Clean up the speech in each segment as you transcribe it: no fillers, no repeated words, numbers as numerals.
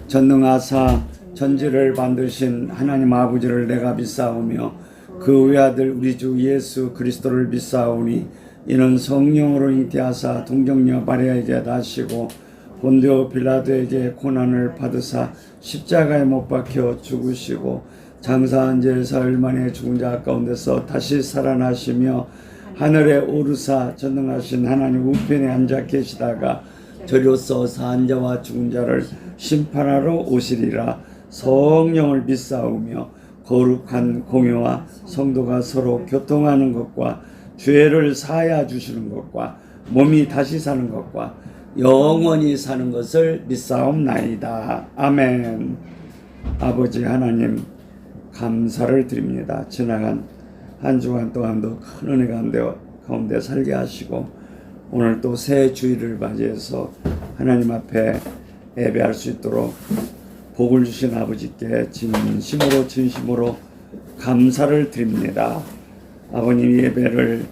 전능하사 천지를 만드신 하나님 아버지를 내가 믿사오며 그 외아들 우리 주 예수 그리스도를 믿사오니 이는 성령으로 잉태하사 동정녀 마리아에게 나시고 본디오 빌라도에게 고난을 받으사 십자가에 못 박혀 죽으시고 장사한 지 사흘 만에 죽은 자 가운데서 다시 살아나시며 하늘에 오르사 전능하신 하나님 우편에 앉아 계시다가 저리로서 산 자와 죽은 자를 심판하러 오시리라. 성령을 믿사오며 거룩한 공회와 성도가 서로 교통하는 것과 죄를 사하여 주시는 것과 몸이 다시 사는 것과 영원히 사는 것을 믿사옵나이다. 아멘. 아버지 하나님 감사를 드립니다. 지나간 한 주간 동안도 큰 은혜 가운데 살게 하시고 오늘 또 새 주일을 맞이해서 하나님 앞에 예배할 수 있도록 복을 주신 아버지께 진심으로 감사를 드립니다. 아버님 예배를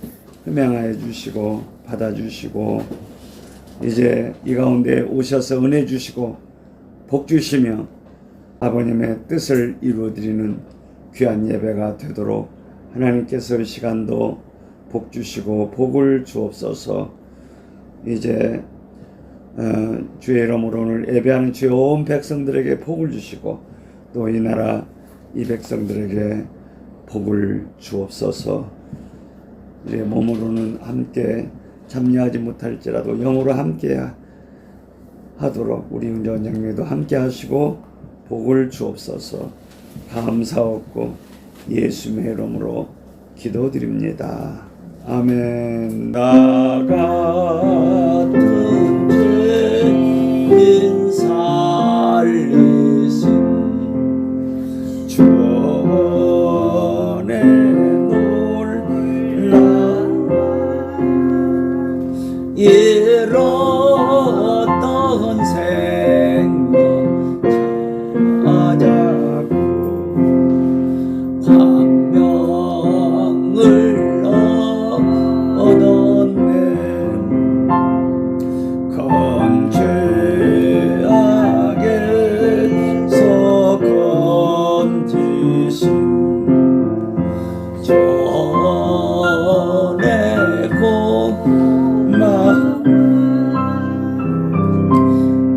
흠양하여 주시고 받아주시고 이제 이 가운데 오셔서 은혜 주시고 복 주시며 아버님의 뜻을 이루어드리는 귀한 예배가 되도록 하나님께서 이 시간도 복 주시고 복을 주옵소서. 이제 주의 이름으로 오늘 예배하는 주의 온 백성들에게 복을 주시고 또 이 나라 이 백성들에게 복을 주옵소서. 이제 몸으로는 함께 참여하지 못할지라도 영으로 함께 하도록 우리 은전장님도 함께 하시고 복을 주옵소서. 감사하고 예수님의 이름으로 기도드립니다. 아멘. 나 같은 죄인 살리신 주 안에 놀라 잃었던 생명 찾아고 광명을 얻었네. 건 죄악에서 건지신 전에 고마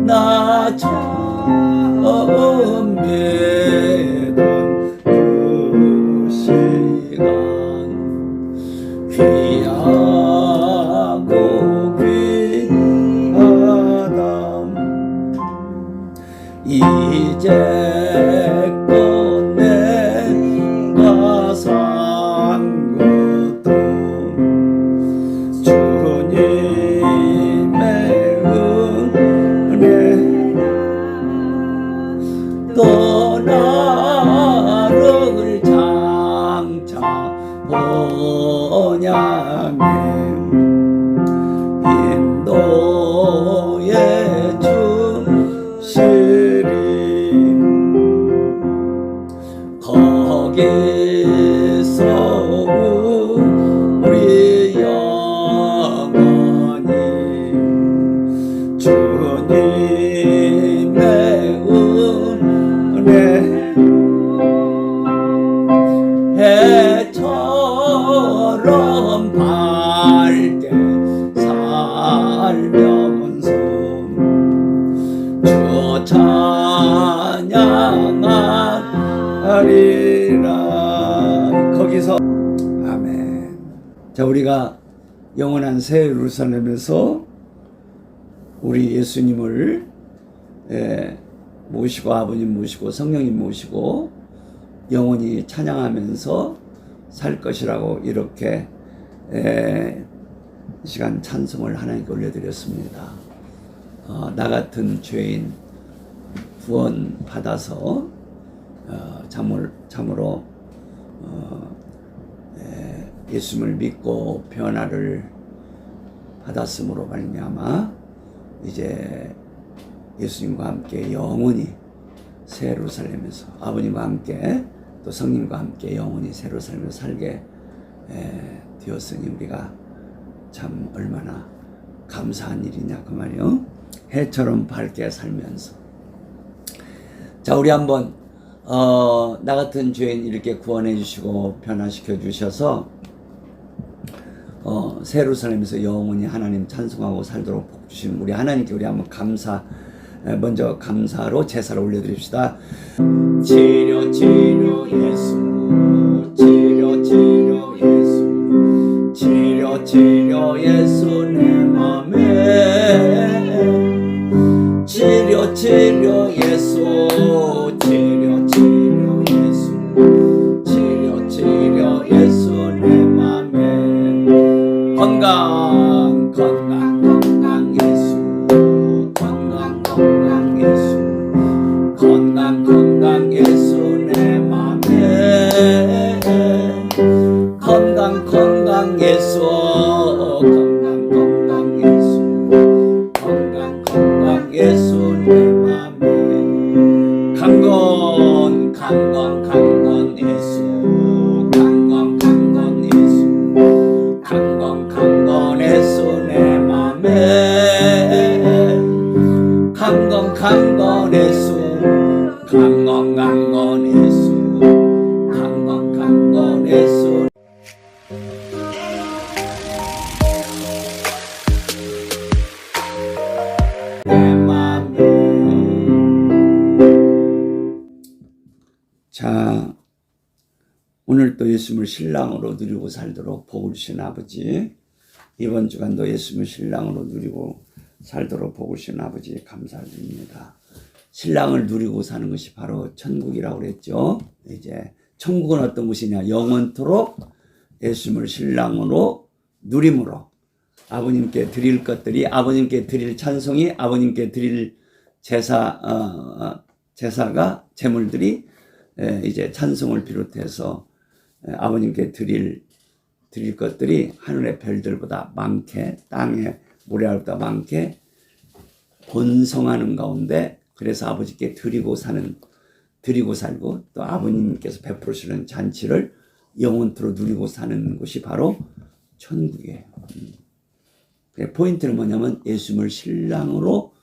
나 처음 뵈던 그 시간 귀하고 귀하다. 이제껏 내가 산 것도 주님의 은혜 또 나를 장차 번양해 인도해 주시리. 거기서 우리 영원히 주님의 은혜 해처럼 밝게 살면서 주 찬양하리라. 거기서 아멘. 자, 우리가 영원한 새 예루살렘에서 우리 예수님을 모시고 아버님 모시고 성령님 모시고 영원히 찬양하면서 살 것이라고 이렇게 이 시간 찬송을 하나님께 올려드렸습니다. 나 같은 죄인 구원 받아서 참으로 예수님을 믿고 변화를 받았으므로 말미암아 이제 예수님과 함께 영원히 새 예루살렘에서 아버님과 함께 또 성령님과 함께 영원히 새 예루살렘에서 살게 되었으니 우리가 참 얼마나 감사한 일이냐 그 말이요. 해처럼 밝게 살면서. 자, 우리 한번 나 같은 죄인 이렇게 구원해 주시고 변화시켜 주셔서 새 예루살렘에서 영원히 하나님 찬송하고 살도록 복 주신 우리 하나님께 우리 한번 먼저 감사로 제사를 올려드립시다. 치료 치료 예수, 치료 치료 예수, 치료 치료 예수 내 맘에, 치료 치료 예수, 치료 치료 예수, 치료 치료 예수 내 맘에. 건강 건강 건강 예수, 건강 건강 예수, 건강 건강 예수 내 맘에. 건강 건강 예수, 건강 건강 예수, 건강 건강 예수 내 맘에. 강건 강건 강건 예수, 강건 강건 예수, 강건 강건 예수 내 맘에. 강건 강건 예수, 강건 강건 예수, 강건 강건 예수 내 맘에. 자, 오늘 또 예수님을 신랑으로 누리고 살도록 복을 주신 아버지, 이번 주간도 예수님을 신랑으로 누리고 살도록 복을 주신 아버지 감사드립니다. 신랑을 누리고 사는 것이 바로 천국이라고 그랬죠. 이제 천국은 어떤 곳이냐? 영원토록 예수님을 신랑으로 누림으로 아버님께 드릴 것들이, 아버님께 드릴 찬송이, 아버님께 드릴 제사가, 제물들이 이제 찬송을 비롯해서 아버님께 드릴 것들이 하늘의 별들보다 많게, 땅의 모래알보다 많게 번성하는 가운데, 그래서 아버지께 드리고 살고 또 아버님께서 베풀으시는 잔치를 영원토록 누리고 사는 것이 바로 천국이에요. 포인트는 뭐냐면 예수님을 신랑으로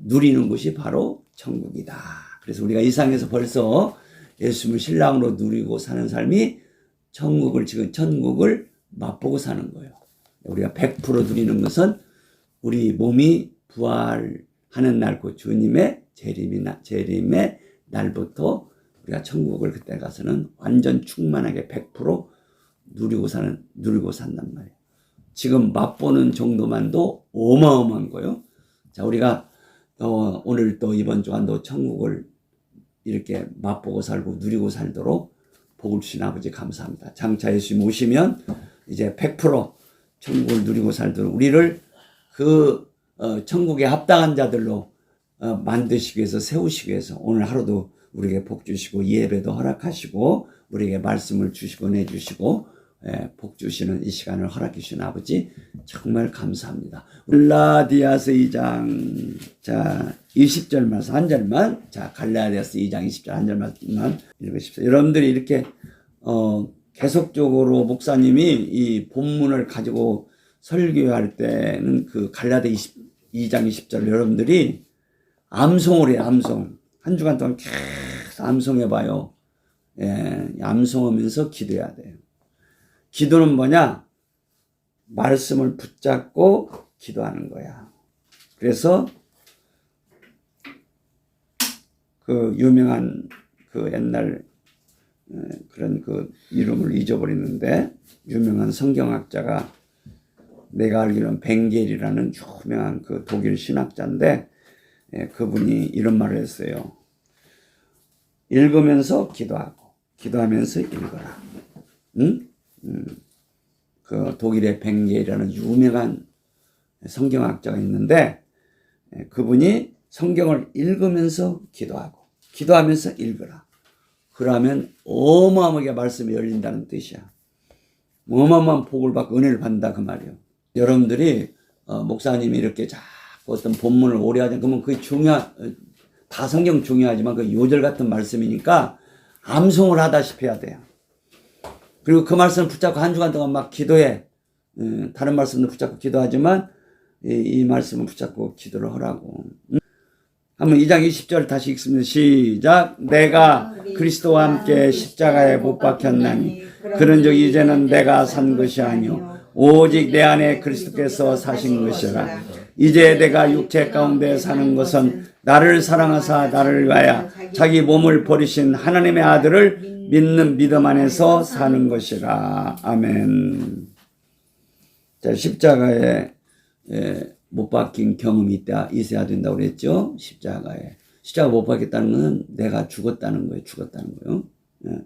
누리는 것이 바로 천국이다. 그래서 우리가 이 상에서 벌써 예수님을 신랑으로 누리고 사는 삶이 지금 천국을 맛보고 사는 거예요. 우리가 100% 누리는 것은 우리 몸이 부활하는 날, 그 주님의 재림의 날부터 우리가 천국을 그때 가서는 완전 충만하게 100% 누리고 산단 말이에요. 지금 맛보는 정도만도 어마어마한 거예요. 자, 우리가 오늘 또 이번 주간도 천국을 이렇게 맛보고 살고 누리고 살도록 복을 주신 아버지 감사합니다. 장차 예수님 오시면 이제 100% 천국을 누리고 살도록 우리를 그 천국에 합당한 자들로 만드시기 위해서, 세우시기 위해서 오늘 하루도 우리에게 복 주시고 예배도 허락하시고 우리에게 말씀을 주시고 내주시고 복 주시는 이 시간을 허락해 주신 아버지 정말 감사합니다. 갈라디아서 2장 자 20절 말씀 한 절만, 자 갈라디아서 2장 20절 한 절만 읽으십시오. 여러분들이 이렇게 계속적으로 목사님이 이 본문을 가지고 설교할 때는 그 갈라디아 2장 20절 여러분들이 암송을 해요. 암송 한 주간 동안 계속 암송해봐요. 암송하면서 기도해야 돼요. 기도는 뭐냐? 말씀을 붙잡고 기도하는 거야. 그래서 그 유명한 그 옛날 그런 그 이름을 잊어버리는데 유명한 성경학자가, 내가 알기로는 벵겔이라는 유명한 그 독일 신학자인데 그분이 이런 말을 했어요. 읽으면서 기도하고 기도하면서 읽어라. 응? 그 독일의 벵겔이라는 유명한 성경학자가 있는데 그분이 성경을 읽으면서 기도하고 기도하면서 읽어라. 그러면 어마어마하게 말씀이 열린다는 뜻이야. 어마어마한 복을 받고 은혜를 받는다 그 말이에요. 여러분들이 목사님이 이렇게 자꾸 어떤 본문을 오래 하자 그러면 그게 다 성경 중요하지만 그 요절 같은 말씀이니까 암송을 하다시피 해야 돼요. 그리고 그 말씀을 붙잡고 한 주간 동안 막 기도해. 다른 말씀도 붙잡고 기도하지만 이 말씀을 붙잡고 기도를 하라고. 한번 2장 20절 다시 읽습니다. 시작. 내가 그리스도와 함께 십자가에 못 박혔나니 그런즉 이제는 내가 산 것이 아니요 오직 내 안에 그리스도께서 사신 것이라. 이제 내가 육체 가운데 사는 것은 나를 사랑하사 나를 위하여 자기 몸을 버리신 하나님의 아들을 믿는 믿음 안에서 사는 것이라. 아멘. 자, 십자가에 못 박힌 경험이 있어야 된다고 그랬죠. 십자가 못 박혔다는 것은 내가 죽었다는 거예요.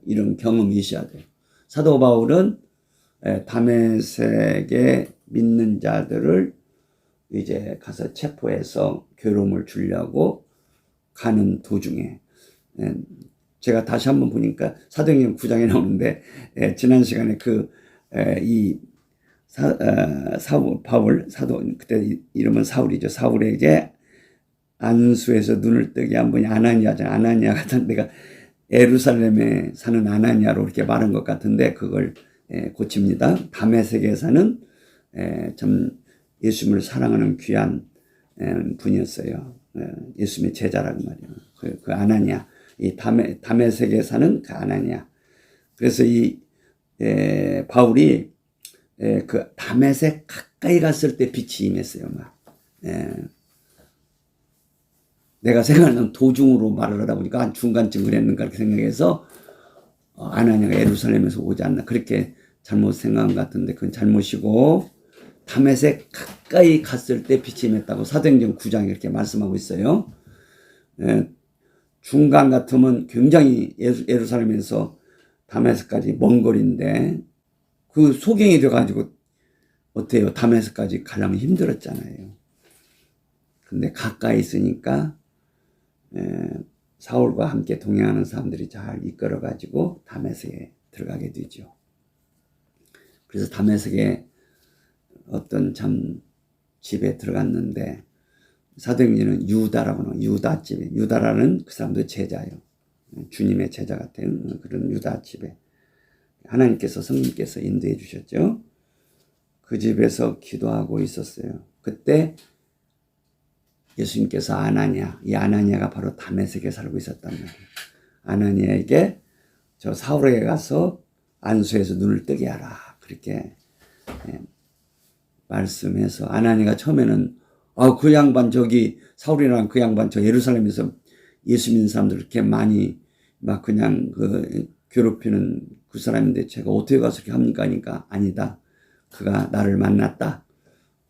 이런 경험이 있어야 돼요. 사도 바울은 다메섹에 믿는 자들을 이제 가서 체포해서 괴로움을 주려고 가는 도중에, 제가 다시 한번 보니까 사도행전 9장에 나오는데, 지난 시간에 그때 이름은 사울이죠. 사울에게 안수에서 눈을 뜨게 한 분이 아나니아잖아요. 아나니아 같은 데가 예루살렘에 사는 아나니아로 이렇게 말한 것 같은데, 그걸 고칩니다. 다메섹에 사는 참 예수님을 사랑하는 귀한 분이었어요. 예수님의 제자라는 말이에요. 그 아나니아, 이 다메섹에 사는 그 아나니아. 그래서 이 바울이 그 다메섹 가까이 갔을 때 빛이 임했어요. 내가 생각하는 도중으로 말을 하다 보니까 한 중간쯤 그랬는가 이렇게 생각해서 아나니아가 예루살렘에서 오지 않나 그렇게 잘못 생각한 것 같은데, 그건 잘못이고, 다메섹 가까이 갔을 때 빛이 임했다고 사도행전 9장에 이렇게 말씀하고 있어요. 중간 같으면 굉장히 예루살렘에서 다메섹까지 먼 거리인데, 그 소경이 돼가지고 어때요? 다메섹까지 가려면 힘들었잖아요. 근데 가까이 있으니까 사울과 함께 동행하는 사람들이 잘 이끌어가지고 다메섹에 들어가게 되죠. 그래서 다메섹에 어떤 참 집에 들어갔는데, 사도행전은 유다라고 나와요. 유다집에. 유다라는 그 사람도 제자예요. 주님의 제자 같은 그런 유다집에 하나님께서, 성령께서 인도해 주셨죠. 그 집에서 기도하고 있었어요. 그때 예수님께서 이 아나니아가 바로 다메섹에 살고 있었단 말이에요. 아나니아에게 저 사울에게 가서 안수해서 눈을 뜨게 하라. 그렇게 말씀해서, 아나니아가 처음에는 그 양반 사울이라는 그 양반 예루살렘에서 예수 믿는 사람들 이렇게 많이 막 그냥 괴롭히는 그 사람인데 제가 어떻게 가서 그렇게 합니까? 하니까 아니다. 그가 나를 만났다.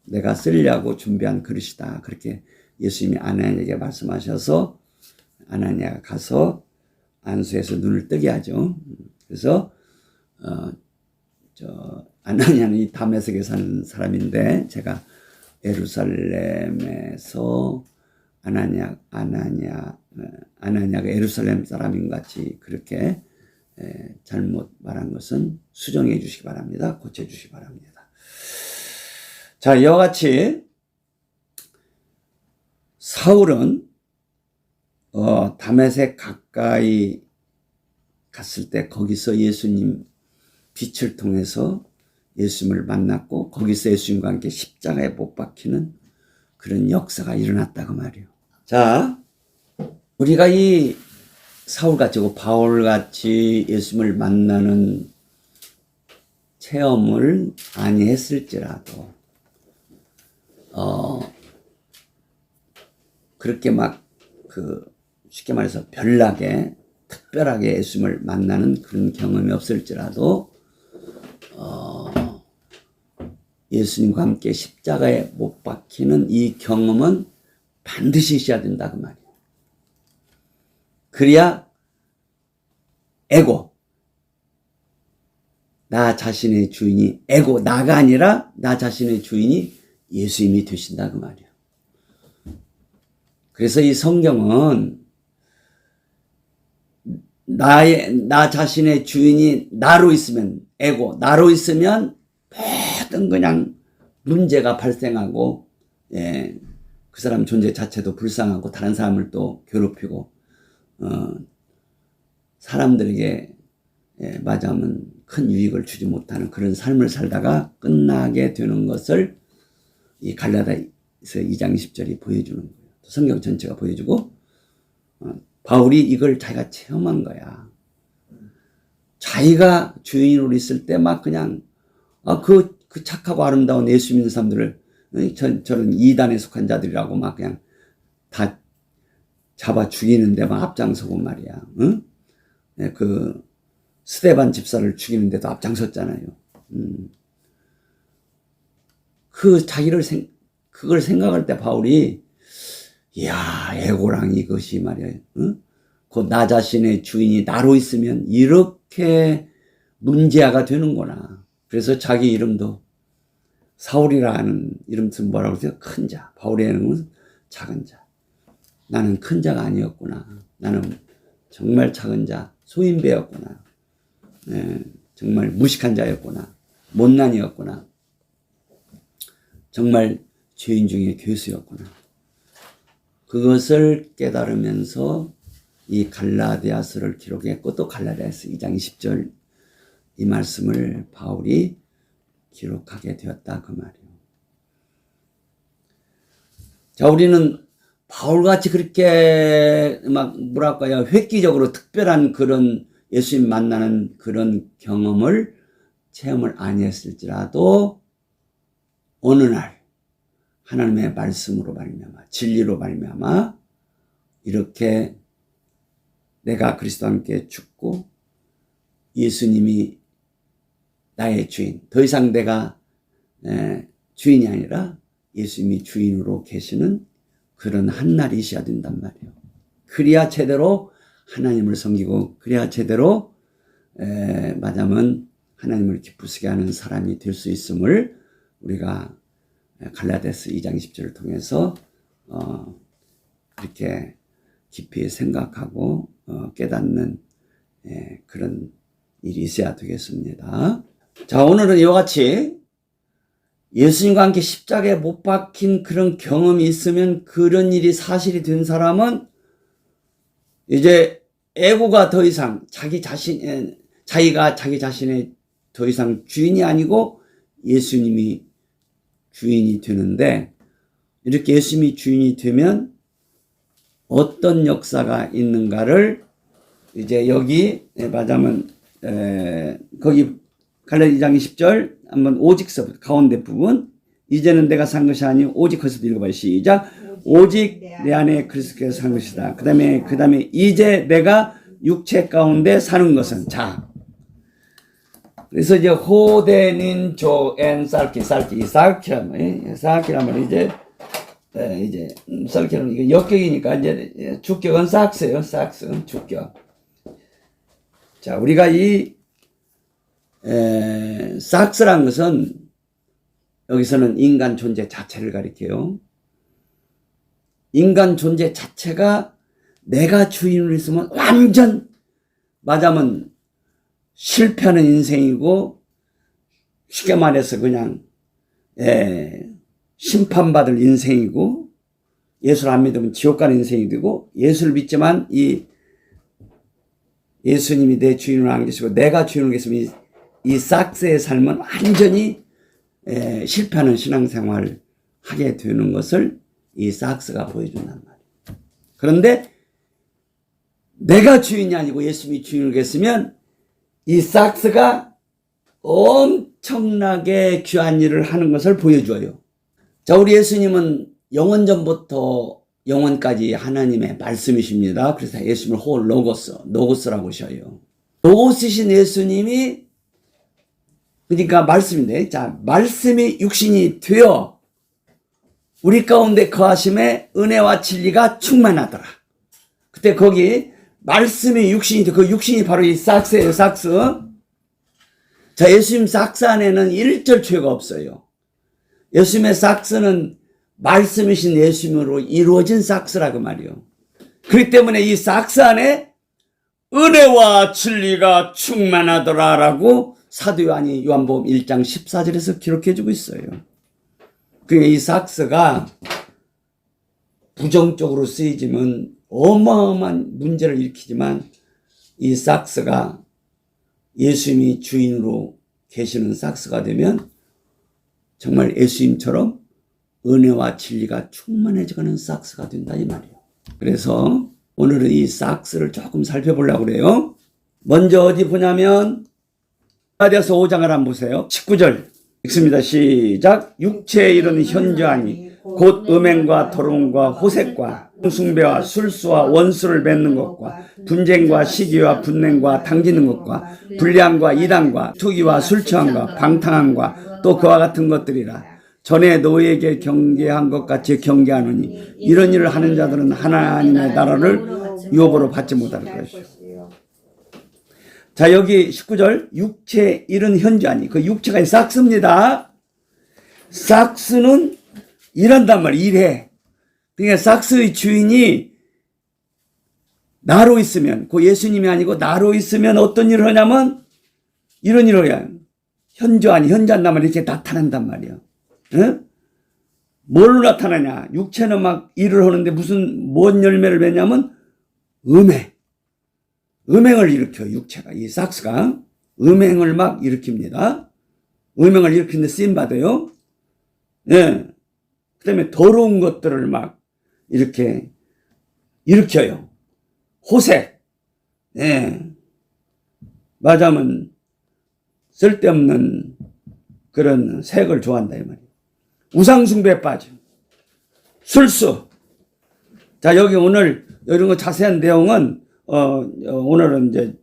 내가 쓰려고 준비한 그릇이다. 그렇게 예수님이 아나니아에게 말씀하셔서 아나니아가 가서 안수해서 눈을 뜨게 하죠. 그래서 아나니아는 이 다메섹에 사는 사람인데, 제가 예루살렘에서 아나니아가 예루살렘 사람인 같이 그렇게 잘못 말한 것은 수정해 주시기 바랍니다. 고쳐 주시기 바랍니다. 자, 이와 같이 사울은 다메섹 가까이 갔을 때 거기서 예수님 빛을 통해서 예수님을 만났고, 거기서 예수님과 함께 십자가에 못 박히는 그런 역사가 일어났다고 말이에요. 자, 우리가 이 사울같이 바울같이 예수님을 만나는 체험을 아니했을지라도 그렇게 쉽게 말해서 별나게 특별하게 예수님을 만나는 그런 경험이 없을지라도 예수님과 함께 십자가에 못 박히는 이 경험은 반드시 있어야 된다 그 말이에요. 그래야 나 자신의 주인이 나가 아니라 나 자신의 주인이 예수님이 되신다 그 말이에요. 그래서 이 성경은 나 자신의 주인이 나로 있으면 나로 있으면 모든 그냥 문제가 발생하고, 그 사람 존재 자체도 불쌍하고 다른 사람을 또 괴롭히고, 사람들에게 맞으면 큰 유익을 주지 못하는 그런 삶을 살다가 끝나게 되는 것을 이 갈라디아서 2장 10절이 보여주는 거예요. 성경 전체가 보여주고 바울이 이걸 자기가 체험한 거야. 자기가 주인으로 있을 때 막 그냥 그 착하고 아름다운 예수 믿는 사람들을 저는 이단에 속한 자들이라고 막 그냥 다 잡아 죽이는데 막 앞장서고 말이야. 응? 그 스데반 집사를 죽이는데도 앞장섰잖아요. 그걸 생각할 때 바울이 이야, 애고랑 이것이 말이야. 응? 곧 나 자신의 주인이 나로 있으면 이렇게 문제아가 되는구나. 그래서 자기 이름도 사울이라는 이름은 뭐라고 했어요? 큰 자. 바울의 이름은 작은 자. 나는 큰 자가 아니었구나. 나는 정말 작은 자, 소인배였구나. 정말 무식한 자였구나. 못난이였구나. 정말 죄인 중에 괴수였구나. 그것을 깨달으면서 이 갈라디아서를 기록했고 또 갈라디아서 2장 10절 이 말씀을 바울이 기록하게 되었다 그 말이에요. 자, 우리는 바울같이 그렇게 막 뭐랄까요, 획기적으로 특별한 그런 예수님 만나는 그런 경험을 체험을 아니했을지라도 어느 날 하나님의 말씀으로 말미암아 진리로 말미암아 이렇게 내가 그리스도와 함께 죽고 예수님이 나의 주인, 더 이상 내가 주인이 아니라 예수님이 주인으로 계시는 그런 한날이 있어야 된단 말이에요. 그래야 제대로 하나님을 섬기고 그래야 제대로 말하자면 하나님을 기쁘시게 하는 사람이 될 수 있음을 우리가 갈라디아서 2장 10절을 통해서 이렇게 깊이 생각하고 깨닫는 그런 일이 있어야 되겠습니다. 자, 오늘은 이와 같이 예수님과 함께 십자가에 못 박힌 그런 경험이 있으면 그런 일이 사실이 된 사람은 이제 에고가 더 이상 자기가 자기 자신의 더 이상 주인이 아니고 예수님이 주인이 되는데 이렇게 예수님이 주인이 되면 어떤 역사가 있는가를 이제 여기 말하자면 거기 갈라디아 2장 10절 한번 오직서부터 가운데 부분 이제는 내가 산 것이 아니오 오직 거기서 읽어봐요. 시작. 오직 내 안에 그리스도께서 산 것이다. 그 다음에 이제 내가 육체 가운데 사는 것은 자. 그래서 이제 호데닌 조엔 살키라면 이제 살키라면 이게 역격이니까 이제 주격은 삭스예요. 삭스 주격. 자, 우리가 이 삭스란 것은 여기서는 인간 존재 자체를 가리켜요. 인간 존재 자체가 내가 주인으로 있으면 완전 말하자면 실패하는 인생이고 쉽게 말해서 그냥 심판받을 인생이고 예수를 안 믿으면 지옥 가는 인생이 되고 예수를 믿지만 이 예수님이 내 주인으로 안 계시고 내가 주인으로 계시면 이 삭스의 삶은 완전히 실패하는 신앙생활을 하게 되는 것을 이 삭스가 보여준단 말이에요. 그런데 내가 주인이 아니고 예수님이 주인으로 계시면 이 삭스가 엄청나게 귀한 일을 하는 것을 보여줘요. 자, 우리 예수님은 영원전부터 영원까지 하나님의 말씀이십니다. 그래서 예수님을 홀 로고스라고 하셔요. 로고스이신 예수님이 그러니까 말씀인데, 자, 말씀이 육신이 되어 우리 가운데 거하심에 은혜와 진리가 충만하더라. 그때 거기 말씀이 육신이 되어 그 육신이 바로 이 삭스예요. 삭스. 자, 예수님 삭스 안에는 일절 죄가 없어요. 예수님의 삭스는 말씀이신 예수님으로 이루어진 삭스라고 말이요. 그렇기 때문에 이 삭스 안에 은혜와 진리가 충만하더라라고 사도 요한이 요한복음 1장 14절에서 기록해주고 있어요. 그러니까 이 삭스가 부정적으로 쓰이지만 어마어마한 문제를 일으키지만 이 삭스가 예수님이 주인으로 계시는 삭스가 되면 정말 예수님처럼 은혜와 진리가 충만해지는 삭스가 된다 이 말이에요. 그래서 오늘은 이 삭스를 조금 살펴보려고 그래요. 먼저 어디 보냐면 갈라디아서 5장을 한번 보세요. 19절 읽습니다. 시작. 육체에 이르는 현저하니 곧 음행과 더러움과 호색과 숭배와 술수와 원수를 맺는 것과 분쟁과 시기와 분냉과 당기는 것과 불량과 이단과 투기와 술 취함과 방탕함과 또 그와 같은 것들이라. 전에 너희에게 경계한 것 같이 경계하노니 이런 일을 하는 자들은 하나님의 나라를 유업으로 받지 못할 것이요. 자, 여기 19절 육체에 이른 현저하니 그 육체가 삭스입니다. 삭스는 일한단 말이에요. 일해. 그러니까 삭스의 주인이 나로 있으면, 그 예수님이 아니고 나로 있으면 어떤 일을 하냐면 이런 일을 해요. 현저하니, 현저한단 말이에요. 이렇게 나타난단 말이에요. 응? 뭘로 나타나냐? 육체는 막 일을 하는데 뭔 열매를 맺냐면 음행을 일으켜요. 육체가. 이 삭스가 음행을 막 일으킵니다. 음행을 일으키는데 쓰임받아요. 예. 그 다음에 더러운 것들을 막 이렇게 일으켜요. 호색. 예. 말하자면 쓸데없는 그런 색을 좋아한다 이 말이에요. 우상숭배에 빠져. 술수. 자, 여기 오늘 이런 거 자세한 내용은 오늘은 이제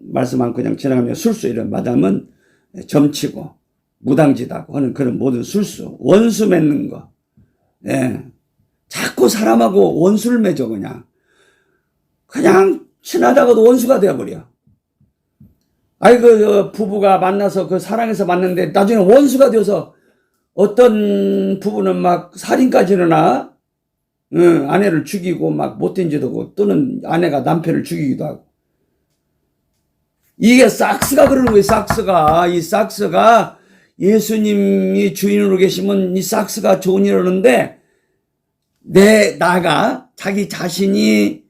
말씀한 그냥 지나가면 술수 이런 마담은 점치고 무당짓하고 하는 그런 모든 술수, 원수 맺는 거. 예. 자꾸 사람하고 원수를 맺어 그냥 친하다가도 원수가 되어버려. 부부가 만나서 그 사랑해서 만났는데 나중에 원수가 되어서 어떤 부부는 막 살인까지는 아내를 죽이고 막 못된 짓 하고 또는 아내가 남편을 죽이기도 하고. 이게 삭스가 그러는 거예요. 삭스가. 이 삭스가 예수님이 주인으로 계시면 이 삭스가 좋은 일을 하는데 나가 자기 자신이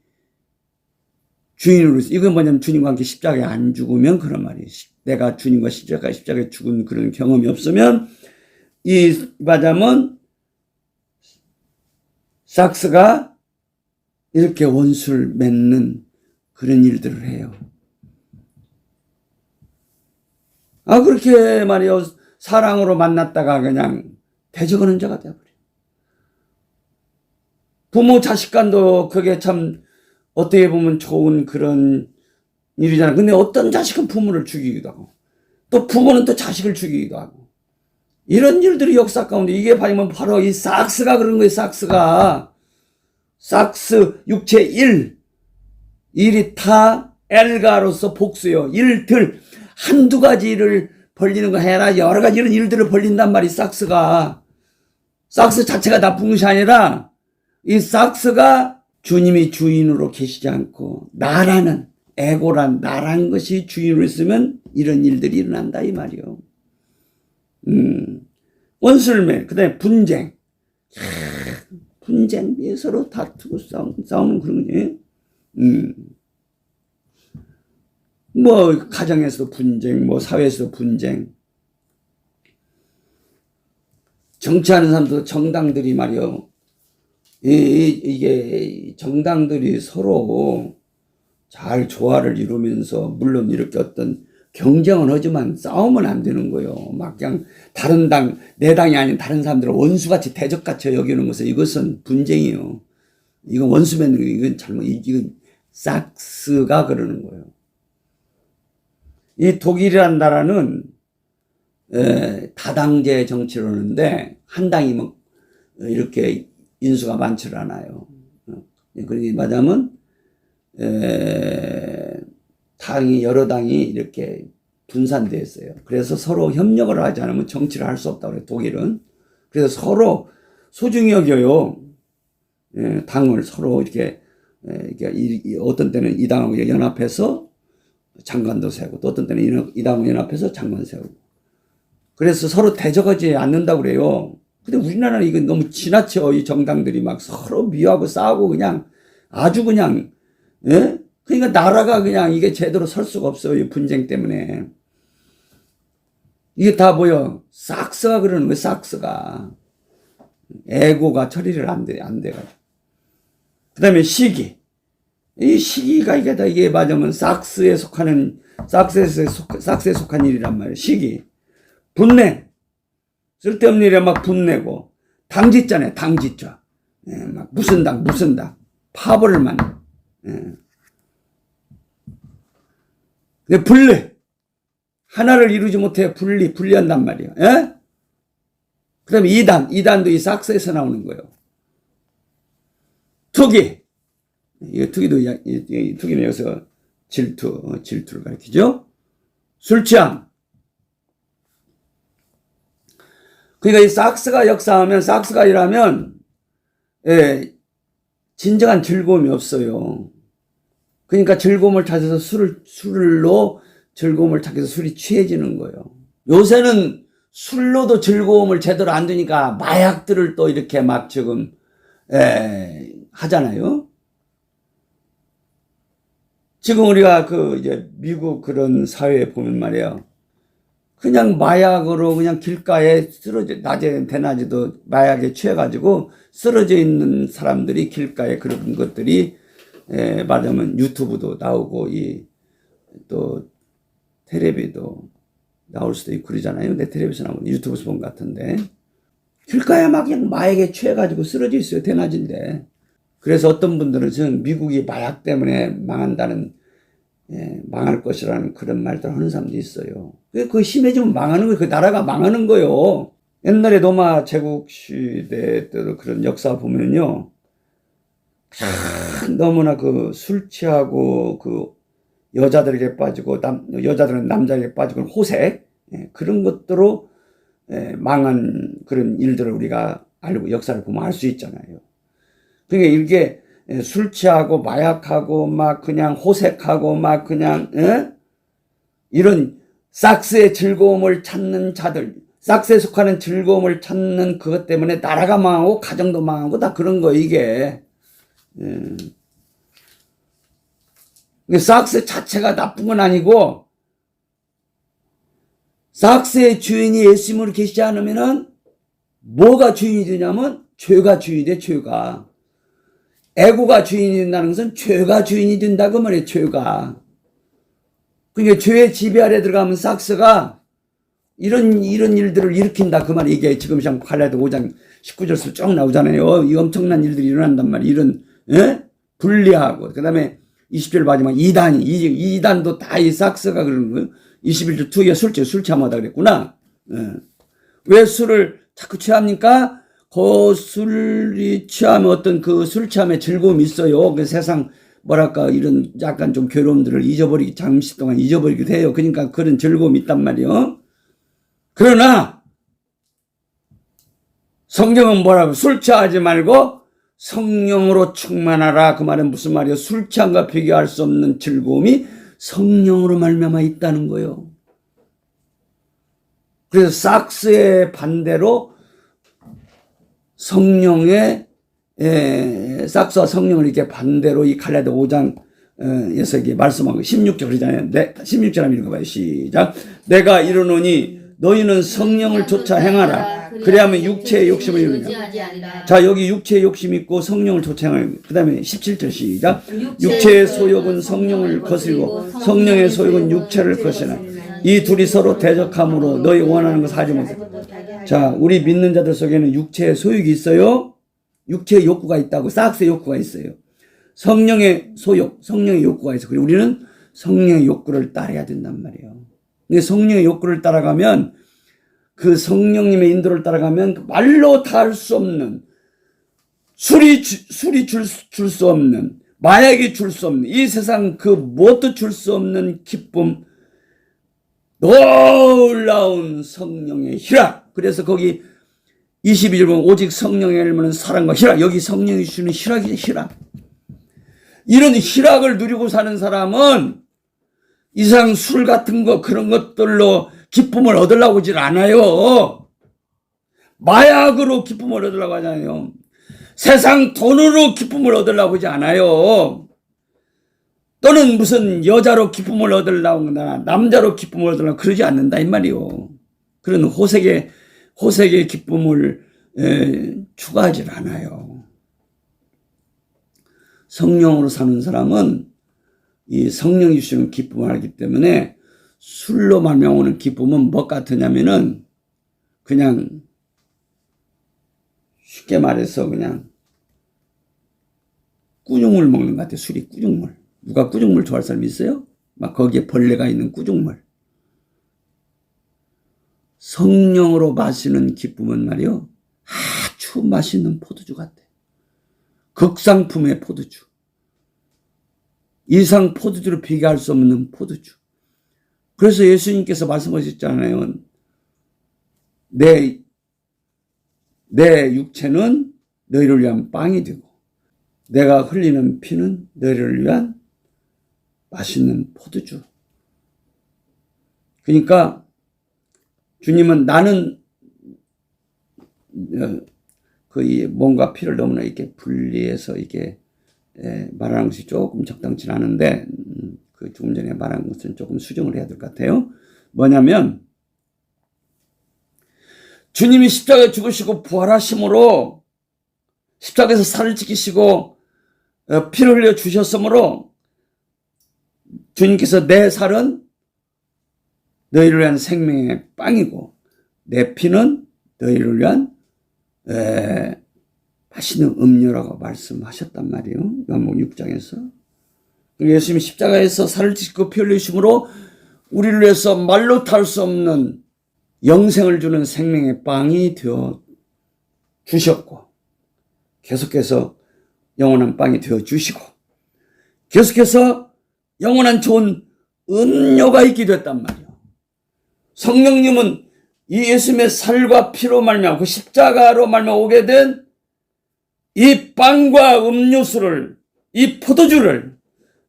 주인으로 있어. 이건 뭐냐면 주님과 함께 십자가에 안 죽으면 그런 말이에요. 내가 주님과 십자가에 죽은 그런 경험이 없으면 말하자면 삭스가 이렇게 원수를 맺는 그런 일들을 해요. 그렇게 말이요. 사랑으로 만났다가 그냥 대적하는 자가 되어버려요. 부모 자식 간도 그게 참 어떻게 보면 좋은 그런 일이잖아. 근데 어떤 자식은 부모를 죽이기도 하고 또 부모는 또 자식을 죽이기도 하고 이런 일들이 역사 가운데 이게 바로 이 삭스가 그런 거예요. 삭스 육체 일이 타 엘가로서 복수요. 일들 한두 가지 일을 벌리는 거 아니라 여러 가지 이런 일들을 벌린단 말이 삭스가. 삭스 자체가 나쁜 것이 아니라 이 삭스가 주님이 주인으로 계시지 않고 나라는 에고란 나란 것이 주인으로 있으면 이런 일들이 일어난다 이 말이요. 원술매 그다음에 분쟁. 분쟁 서로 다투고 싸우는 그런 거예요. 뭐 가정에서도 분쟁, 뭐 사회에서도 분쟁. 정치하는 사람도 정당들이 말이요. 이게 정당들이 서로 잘 조화를 이루면서 물론 이렇게 어떤 경쟁은 하지만 싸우면 안 되는 거예요. 막 그냥 다른 당, 내 당이 아닌 다른 사람들을 원수같이 대적같이 여기는 것은 이것은 분쟁이에요. 이건 원수 맺는 거예요. 이건 잘못, 이건 삭스가 그러는 거예요. 이 독일이라는 나라는 다당제 정치를 하는데 한 당이면 이렇게 인수가 많지를 않아요. 그러니 말하자면 당이 여러 당이 이렇게 분산되어 있어요. 그래서 서로 협력을 하지 않으면 정치를 할 수 없다고 그래요. 독일은. 그래서 서로 소중히 여겨요. 당을 서로 이렇게 어떤 때는 이 당하고 연합해서 장관도 세우고 또 어떤 때는 이 당하고 연합해서 장관 세우고. 그래서 서로 대적하지 않는다고 그래요. 근데 우리나라는 이건 너무 지나쳐. 이 정당들이 막 서로 미워하고 싸우고 그냥 아주 그냥 그러니까 나라가 그냥 이게 제대로 설 수가 없어요. 이 분쟁 때문에. 이게 다 뭐요? 삭스가 그러는 거예요. 삭스가. 에고가 처리를 안 돼가지고. 그 다음에 시기. 이 시기가 이게 맞으면 삭스에 속한 일이란 말이에요. 시기. 분내. 쓸데없는 일에 막 분내고. 당짓자네, 당짓자. 예, 막 무슨 당. 파벌을 만. 예. 분리. 하나를 이루지 못해 분리한단 말이에요. 예? 그 다음에 이단도 이 삭스에서 나오는 거예요. 투기. 투기는 여기서 질투를 가리키죠. 술 취함. 그러니까 이 삭스가 일하면, 예, 진정한 즐거움이 없어요. 그러니까 즐거움을 찾아서 술로 즐거움을 찾아서 술이 취해지는 거예요. 요새는 술로도 즐거움을 제대로 안 되니까 마약들을 또 이렇게 막 지금, 하잖아요. 지금 우리가 이제 미국 그런 사회에 보면 말이에요. 그냥 마약으로 그냥 길가에 낮에 대낮에도 마약에 취해가지고 쓰러져 있는 사람들이 길가에 그런 것들이, 말하자면 유튜브도 나오고, 또 텔레비도 나올 수도 있고 그러잖아요. 내 텔레비에서 나오는 유튜브에서 본 것 같은데. 길가에 막 그냥 마약에 취해가지고 쓰러져 있어요. 대낮인데. 그래서 어떤 분들은 지금 미국이 마약 때문에 망할 것이라는 그런 말들 하는 사람도 있어요. 그거 심해지면 망하는 거예요. 그 나라가 망하는 거예요. 옛날에 로마 제국 시대 때도 그런 역사 보면요. 너무나 술 취하고 여자들에게 빠지고, 여자들은 남자에게 빠지고, 호색, 그런 것들로, 망한 그런 일들을 우리가 알고 역사를 보면 알 수 있잖아요. 그러니까 이게 술 취하고, 마약하고, 막 그냥 호색하고, 막 그냥, 이런 삭스의 즐거움을 찾는 자들, 삭스에 속하는 즐거움을 찾는 그것 때문에 나라가 망하고, 가정도 망하고, 다 그런 거, 이게. 삭스 자체가 나쁜 건 아니고, 삭스의 주인이 예수님으로 계시지 않으면은 뭐가 주인이 되냐면 죄가 주인이 돼. 죄가. 에고가 주인이 된다는 것은 죄가 주인이 된다고 말이에요. 죄가. 그러니까 죄의 지배 아래 들어가면 삭스가 이런 일들을 일으킨다 그 말이에요. 이게 지금 갈라디아 5장 19절에서 쭉 나오잖아요. 이 엄청난 일들이 일어난단 말이에요. 이런 분리하고, 그 다음에 20절 마지막 이단도 다 이 삭스가 그러는 거예요. 21절 투기가 술 취함하다 그랬구나. 왜 술을 자꾸 취합니까? 그 술이 취하면 어떤 그 술 취함에 즐거움이 있어요. 그 세상 뭐랄까 이런 약간 좀 괴로움들을 잠시 동안 잊어버리기도 해요. 그러니까 그런 즐거움이 있단 말이에요. 그러나 성경은 뭐라고? 술 취하지 말고 성령으로 충만하라. 그 말은 무슨 말이에요? 술 취함과 비교할 수 없는 즐거움이 성령으로 말미암아 있다는 거예요. 그래서 삭스의 반대로 삭스와 성령을 이렇게 반대로 이 갈라디아 5장에서 이게 말씀하고 16절 그러잖아요. 16절 한번 읽어봐요. 시작. 내가 이르노니 너희는 성령을 쫓아 행하라. 그래야면 육체의 욕심을 이루냐. 자, 여기 육체의 욕심 있고 성령을 쫓아 행하라. 그 다음에 17절 시작. 육체의 소욕은 성령을 거스리고 성령의 소욕은 육체를 거스리나 이 둘이 서로 대적함으로 너희 원하는 것을 하지 못해. 자, 우리 믿는 자들 속에는 육체의 소욕이 있어요. 육체의 욕구가 있다고. 삭스의 욕구가 있어요. 성령의 소욕, 성령의 욕구가 있어. 그리고 우리는 성령의 욕구를 따라야 된단 말이에요. 근데 성령의 욕구를 따라가면, 그 성령님의 인도를 따라가면 말로 다 할 수 없는, 술이 줄 수 없는, 마약이 줄 수 없는, 이 세상 그 무엇도 줄 수 없는 기쁨, 놀라운 성령의 희락. 그래서 거기 22절 보면 오직 성령의 열매는 사랑과 희락. 여기 성령이 주는 희락이 희락. 이런 희락을 누리고 사는 사람은 이상 술 같은 거 그런 것들로 기쁨을 얻으려고 하질 않아요. 마약으로 기쁨을 얻으려고 하잖아요. 세상 돈으로 기쁨을 얻으려고 하지 않아요. 또는 무슨 여자로 기쁨을 얻으려거나 남자로 기쁨을 얻으려거나 그러지 않는다 이 말이요. 그런 호색의 기쁨을 추구하지 않아요. 성령으로 사는 사람은 이 성령이 주시는 기쁨을 알기 때문에 술로 말미암아 기쁨은 뭐 같으냐면은 그냥 쉽게 말해서 그냥 꾸중물 먹는 것 같아요. 술이 꾸중물. 누가 꾸중물 좋아할 사람이 있어요? 막 거기에 벌레가 있는 꾸중물. 성령으로 마시는 기쁨은 말이요. 아주 맛있는 포도주 같아. 극상품의 포도주. 이상 포도주로 비교할 수 없는 포도주. 그래서 예수님께서 말씀하셨잖아요. 내 육체는 너희를 위한 빵이 되고 내가 흘리는 피는 너희를 위한 맛있는 포도주. 그러니까 주님은 나는 그 몸과 피를 너무나 이렇게 분리해서 이게 말하는 것이 조금 적당치 않은데 그 조금 전에 말한 것은 조금 수정을 해야 될 것 같아요. 뭐냐면 주님이 십자가에 죽으시고 부활하심으로 십자가에서 살을 지키시고 피를 흘려 주셨으므로 주님께서 내 살은 너희를 위한 생명의 빵이고 내 피는 너희를 위한 맛있는 음료라고 말씀하셨단 말이에요. 요한복음 6장에서. 예수님이 십자가에서 살을 찢고 피 흘리심으로 우리를 위해서 말로 탈 수 없는 영생을 주는 생명의 빵이 되어 주셨고 계속해서 영원한 빵이 되어 주시고 계속해서 영원한 좋은 음료가 있게 됐단 말이에요. 성령님은 이 예수님의 살과 피로 말미암아 그 십자가로 말미암아 오게 된 이 빵과 음료수를 이 포도주를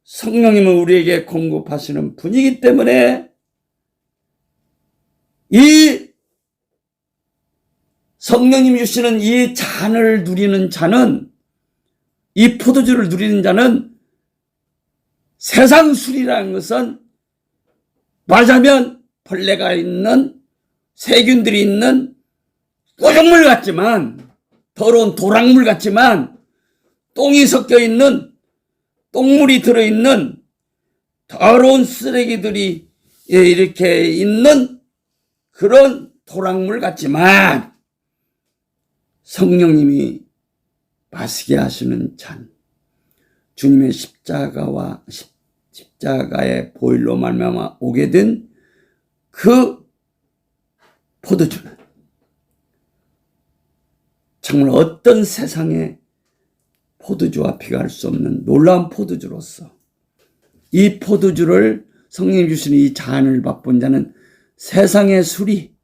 성령님은 우리에게 공급하시는 분이기 때문에 이 성령님이 주시는 이 잔을 누리는 자는 이 포도주를 누리는 자는 세상 술이라는 것은 말하자면 벌레가 있는 세균들이 있는 꾸중물 같지만 더러운 도락물 같지만 똥이 섞여 있는 똥물이 들어있는 더러운 쓰레기들이 이렇게 있는 그런 도락물 같지만 성령님이 마시게 하시는 잔 주님의 십자가의 보혈로 말미암아 오게 된 그 포도주는 정말 어떤 세상의 포도주와 비교할 수 없는 놀라운 포도주로서 이 포도주를 성령이 주시는 이 잔을 맛본 자는 세상의 술이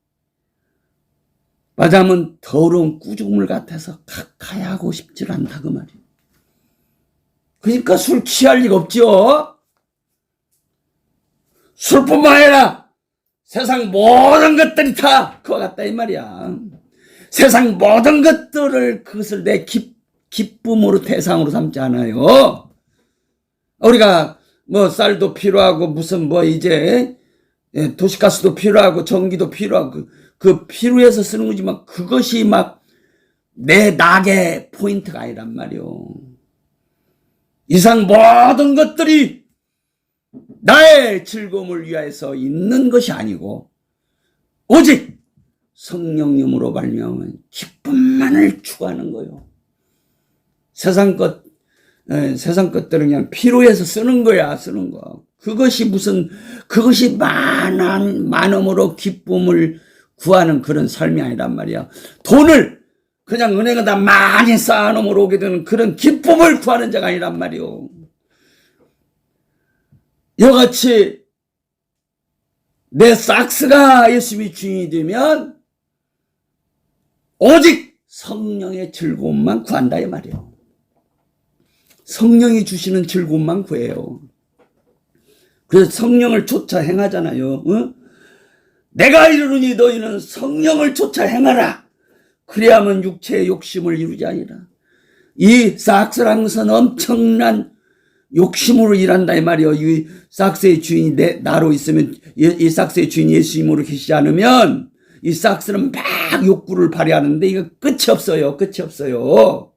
말하자면 더러운 꾸중물 같아서 가까이 하고 싶지 않다 그 말이에요. 그러니까 술 취할 리가 없죠. 술뿐만 아니라 세상 모든 것들이 다 그와 같다 이 말이야. 세상 모든 것들을 그것을 내 기쁨으로 대상으로 삼지 않아요. 우리가 뭐 쌀도 필요하고 무슨 뭐 이제 도시가스도 필요하고 전기도 필요하고 그 필요해서 쓰는 거지만 그것이 막 내 낙의 포인트가 아니란 말이요. 이상 모든 것들이 나의 즐거움을 위하여서 있는 것이 아니고 오직 성령님으로 말미암아 기쁨만을 추구하는 거요. 세상 것들은 그냥 필요해서 쓰는 거야, 쓰는 거. 그것이 많음으로 기쁨을 구하는 그런 삶이 아니란 말이야. 돈을 그냥 은행에다 많이 쌓아놓으므로 오게 되는 그런 기쁨을 구하는 자가 아니란 말이요. 이같이 내 삭스가 예수님이 주인이 되면 오직 성령의 즐거움만 구한다 이 말이에요. 성령이 주시는 즐거움만 구해요. 그래서 성령을 쫓아 행하잖아요. 어? 내가 이르노니 너희는 성령을 쫓아 행하라. 그래야만 육체의 욕심을 이루지 아니라. 이 삭스라는 것은 엄청난 욕심으로 일한다 이 말이요. 이 삭스의 주인이 나로 있으면, 이 삭스의 주인이 예수님으로 계시지 않으면 이 삭스는 막 욕구를 발휘하는데 이거 끝이 없어요. 끝이 없어요.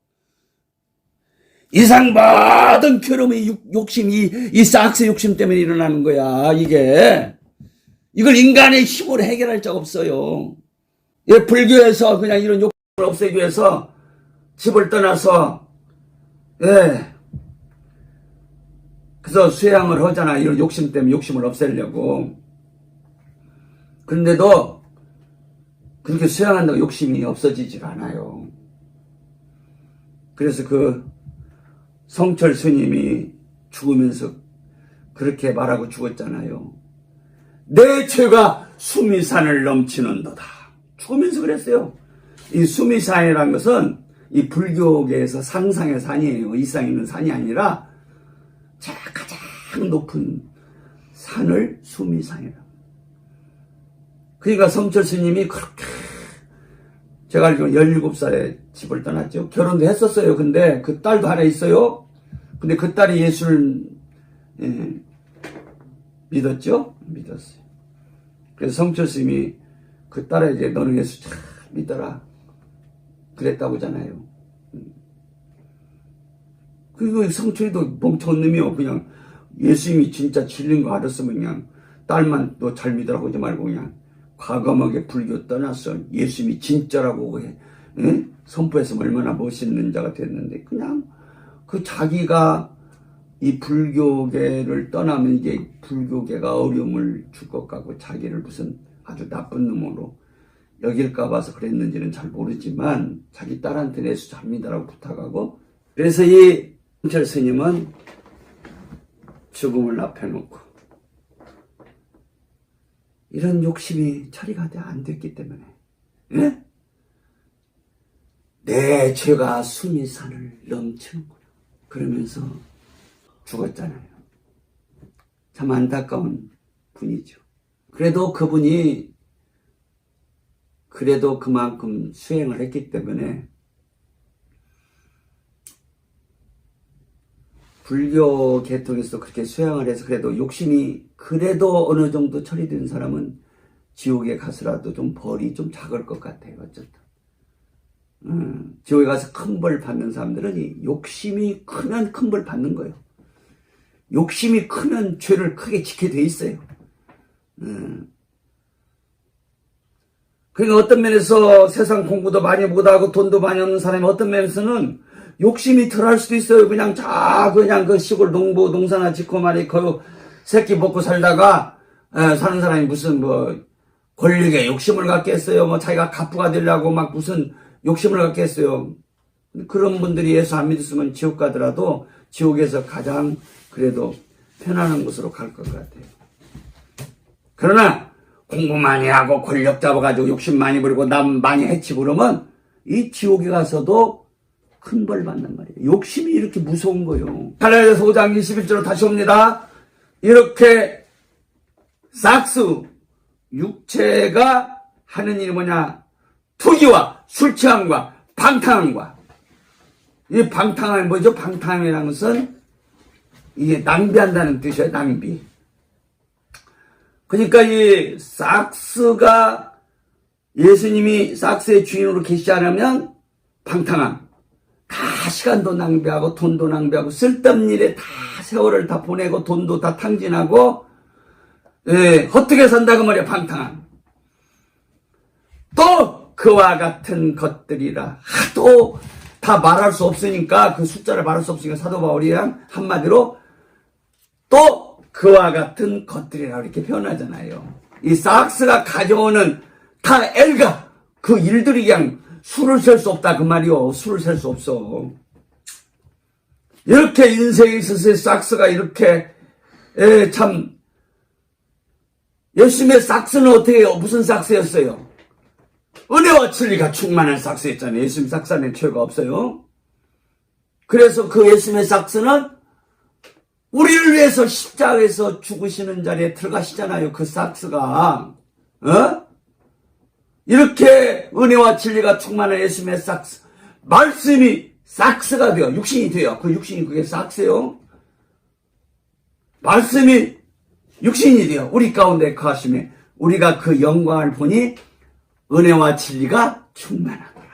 이상 모든 괴로움이 욕심이 이 삭스 욕심 때문에 일어나는 거야. 이걸 인간의 힘으로 해결할 적 없어요. 예, 불교에서 그냥 이런 욕심을 없애기 위해서 집을 떠나서, 예, 그래서 수양을 하잖아. 이런 욕심 때문에 욕심을 없애려고. 그런데도 그렇게 수양한다고 욕심이 없어지질 않아요. 그래서 그 성철 스님이 죽으면서 그렇게 말하고 죽었잖아요. 내 죄가 수미산을 넘치는도다. 죽으면서 그랬어요. 이 수미산이라는 것은 이 불교계에서 상상의 산이에요. 이상 있는 산이 아니라 가장 높은 산을 수미산이라. 그러니까 성철 스님이 그렇게, 제가 알기로 17살에 집을 떠났죠. 결혼도 했었어요. 근데 그 딸도 하나 있어요. 근데 그 딸이 예수를 믿었죠. 믿었어요. 그래서 성철 스님이 그 딸에게 너는 예수 잘 믿어라 그랬다고 하잖아요. 그리고 성철이도 멍청한 놈이요. 그냥 예수님이 진짜 진리인 거 알았으면 그냥 딸만 너 잘 믿으라고 하지 말고 그냥 과감하게 불교 떠났어. 예수님이 진짜라고 선포했으면 얼마나 멋있는 자가 됐는데 그냥 그 자기가 이 불교계를 떠나면 이게 불교계가 어려움을 줄 것 같고 자기를 무슨 아주 나쁜 놈으로 여길까 봐서 그랬는지는 잘 모르지만 자기 딸한테 예수 잘 믿으라고 부탁하고, 그래서 이 성철 스님은 죽음을 앞에 놓고 이런 욕심이 처리가 안 됐기 때문에, 예? 내 죄가 수미산을 넘치는구나 그러면서 죽었잖아요. 참 안타까운 분이죠. 그래도 그분이 그만큼 수행을 했기 때문에 불교 계통에서 그렇게 수행을 해서 그래도 욕심이 그래도 어느 정도 처리된 사람은 지옥에 가서라도 좀 벌이 좀 작을 것 같아요. 어쨌든 지옥에 가서 큰 벌 받는 사람들은 이 욕심이 크면 큰 벌 받는 거예요. 욕심이 크면 죄를 크게 지게 돼 있어요. 그러니까 어떤 면에서 세상 공부도 많이 못하고 돈도 많이 없는 사람이 어떤 면에서는 욕심이 덜할 수도 있어요. 그냥 그냥 그 시골 농사나 짓고 말이 그 새끼 먹고 살다가 사는 사람이 무슨 뭐 권력에 욕심을 갖겠어요. 뭐 자기가 가부가 되려고 막 무슨 욕심을 갖겠어요. 그런 분들이 예수 안 믿었으면 지옥 가더라도 지옥에서 가장 그래도 편안한 곳으로 갈 것 같아요. 그러나 공부 많이 하고 권력 잡아가지고 욕심 많이 부리고 남 많이 해치고 그러면 이 지옥에 가서도 큰 벌 받는 말이에요. 욕심이 이렇게 무서운 거예요. 갈라디아서 5장 21절로 다시 옵니다. 이렇게 삭스 육체가 하는 일이 뭐냐? 투기와 술 취함과 방탕함과. 이 방탕함이 뭐죠? 방탕함이라는 것은 이게 낭비한다는 뜻이에요. 낭비. 그러니까 이 삭스가 예수님이 삭스의 주인으로 계시지 않으면 방탕함. 다 시간도 낭비하고 돈도 낭비하고 쓸데없는 일에 다 세월을 다 보내고 돈도 다 탕진하고 헛되게 산다고 말이야. 방탕함. 또 그와 같은 것들이라 하도 다 말할 수 없으니까 그 숫자를 말할 수 없으니까 사도 바울이랑 한마디로 또 그와 같은 것들이라 이렇게 표현하잖아요. 이 삭스가 가져오는 다 엘가 그 일들이 그냥 수를 셀 수 없다 그 말이요. 수를 셀 수 없어. 이렇게 인생에 있어서 삭스가 이렇게 참 예수님의 삭스는 어떻게 해요? 무슨 삭스였어요? 은혜와 진리가 충만한 삭스였잖아요. 예수님 삭스 안에 죄가 없어요. 그래서 그 예수님의 삭스는 우리를 위해서 십자가에서 죽으시는 자리에 들어가시잖아요. 그 삭스가 이렇게 은혜와 진리가 충만한 예수님의 삭스, 말씀이 삭스가 돼요. 육신이 돼요. 그 육신이 그게 삭스예요. 말씀이 육신이 되어 우리 가운데 거하시며 우리가 그 영광을 보니 은혜와 진리가 충만하더라.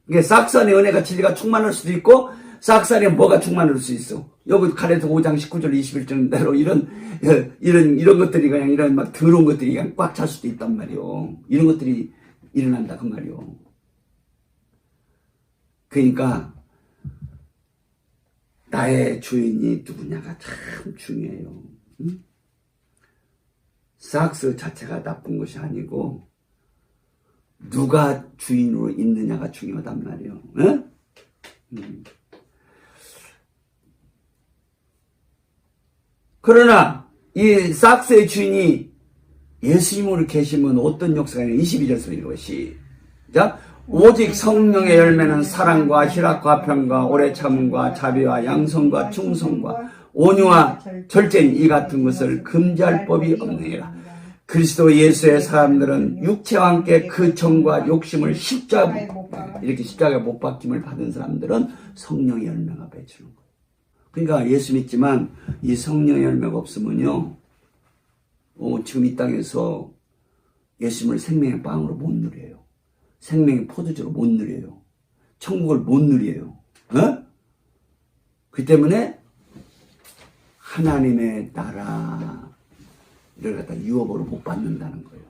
이게 삭스 안에 은혜가 진리가 충만할 수도 있고 삭스 안에 뭐가 충만할 수 있어. 여기 갈라디아서 5장 19절 21절대로 이런 것들이 그냥 이런 막 더러운 것들이 그냥 꽉 찰 수도 있단 말이요. 이런 것들이 일어난다 그 말이요. 그러니까 나의 주인이 누구냐가 참 중요해요. 응? 삭스 자체가 나쁜 것이 아니고 누가 주인으로 있느냐가 중요하단 말이에요. 응? 그러나 이 삭스의 주인이 예수님으로 계시면 어떤 역사가 있냐. 22절 소리로 시작. 오직 성령의 열매는 사랑과 희락과 평과 오래 참음과 자비와 양성과 충성과 온유와 절제인 이 같은 것을 금지할 법이 없느니라. 그리스도 예수의 사람들은 육체와 함께 그 정과 욕심을 십자가에 못 박힘을 받은 사람들은 성령의 열매가 맺히는 거예요. 그러니까 예수 믿지만 이 성령의 열매가 없으면요, 지금 이 땅에서 예수님을 생명의 빵으로 못 누려요. 생명의 포도주로 못 누려요. 천국을 못 누려요. 그 때문에 하나님의 나라를 갖다 유업으로 못 받는다는 거예요.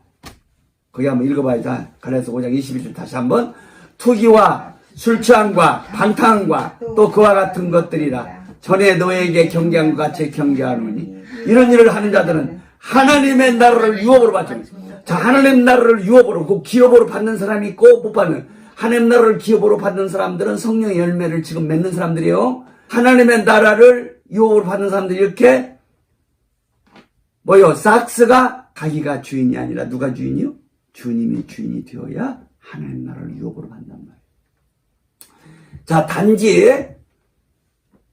거기 한번 읽어봐야죠. 갈라디아서 5장 21절 다시 한번. 투기와 술 취함과 방탕함과 또 그와 같은 것들이라 전에 너에게 경계한 것 같이 경계하노니 이런 일을 하는 자들은 하나님의 나라를 유업으로 받죠. 자, 하나님 나라를 유업으로, 그 기업으로 받는 사람이 있고 못 받는, 하나님 나라를 기업으로 받는 사람들은 성령의 열매를 지금 맺는 사람들이에요. 하나님의 나라를 유업으로 받는 사람들이 이렇게 삭스가 자기가 주인이 아니라 누가 주인이요? 주님이 주인이 되어야 하나님 나라를 유업으로 받는단 말이에요. 자, 단지